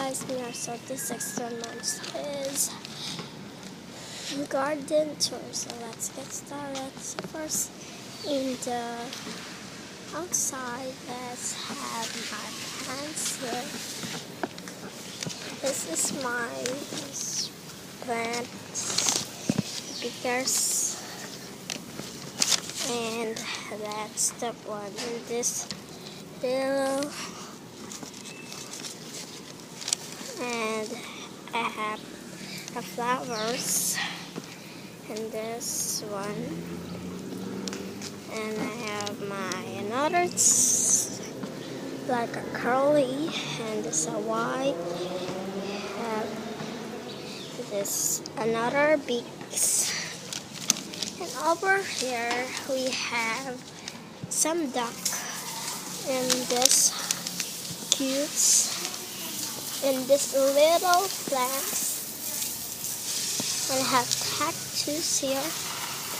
guys, Mia. So this experiment is garden tour. So let's get started. So first, in the outside, let's have my plants here. This is my plant because, and that's the one in this little. And I have the flowers in this one, and I have my another, it's like a curly, and this a white. I have this another beaks, and over here we have some duck in this cutes. In this little plants, and I have cactus here,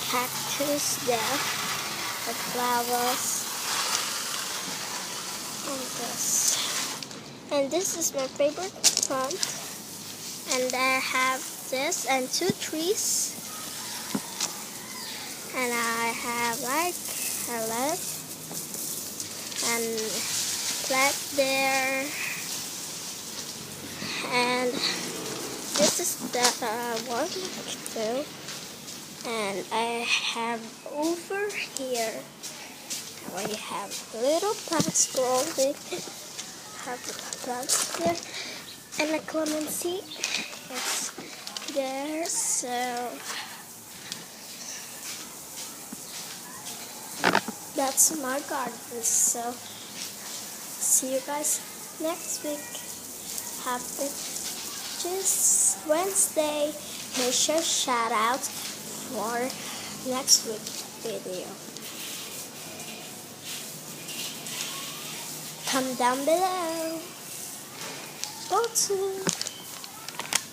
cactus there, the flowers, and this is my favorite plant. And I have this and two trees, and I have like a leg and plant there. And this is the one too. And I have over here, we have little plants growing. Have plants there, and a clemency is there. So that's my garden. So see you guys next week. Happy just Wednesday. Make sure shout out for next week video. Come down below. Go to